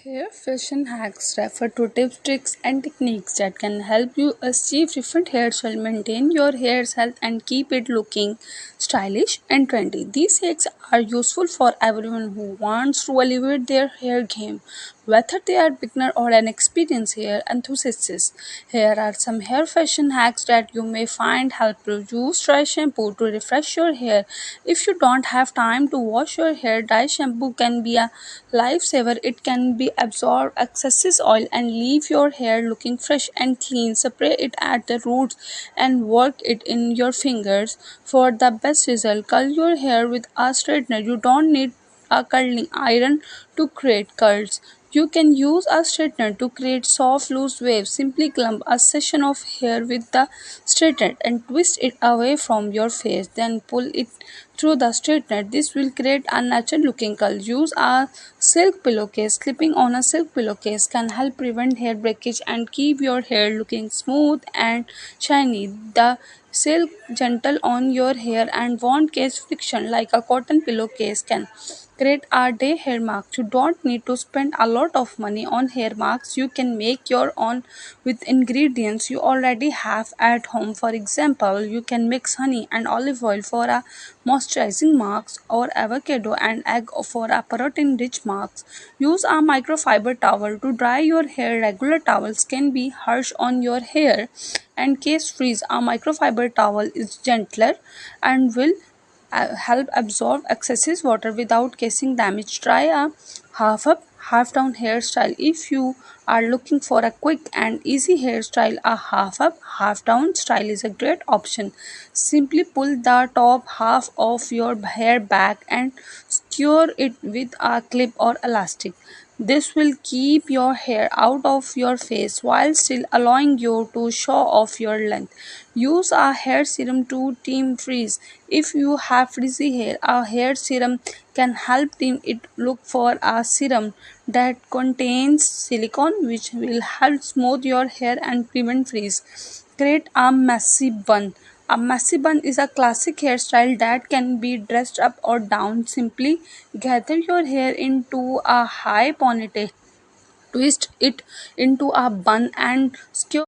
Hair fashion hacks refer to tips, tricks, and techniques that can help you achieve different hairstyles, maintain your hair's health, and keep it looking stylish and trendy. These hacks are useful for everyone who wants to elevate their hair game, whether they are beginner or an experienced hair enthusiast. Here are some hair fashion hacks that you may find helpful. Use dry shampoo to refresh your hair. If you don't have time to wash your hair, dry shampoo can be a lifesaver. It can be absorb excess oil and leave your hair looking fresh and clean. Spray it at the roots and work it in your fingers for the best result. Curl your hair with a straightener. You don't need a curling iron to create curls. You can use a straightener to create soft loose waves. Simply clump a section of hair with the straightener and twist it away from your face. Then pull it through the straightener. This will create a natural looking curl. Use a silk pillowcase. Clipping on a silk pillowcase can help prevent hair breakage and keep your hair looking smooth and shiny. The silk gentle on your hair and won't cause friction like a cotton pillowcase can. Create a day hair mask. You don't need to spend a lot of money on hair masks. You can make your own with ingredients you already have at home. For example, you can mix honey and olive oil for a moisturizing mask or avocado and egg for a protein rich mask. Use a microfiber towel to dry your hair. Regular towels can be harsh on your hair and case freeze. A microfiber towel is gentler and will help absorb excessive water without causing damage. Try a half up, half down hairstyle. If you are looking for a quick and easy hairstyle, a half up, half down style is a great option. Simply pull the top half of your hair back and secure it with a clip or elastic. This will keep your hair out of your face while still allowing you to show off your length. Use a hair serum to tame frizz. If you have frizzy hair, a hair serum can help tame it. Look for a serum that contains silicone, which will help smooth your hair and prevent frizz. Create a messy bun. A messy bun is a classic hairstyle that can be dressed up or down. Simply gather your hair into a high ponytail, twist it into a bun, and secure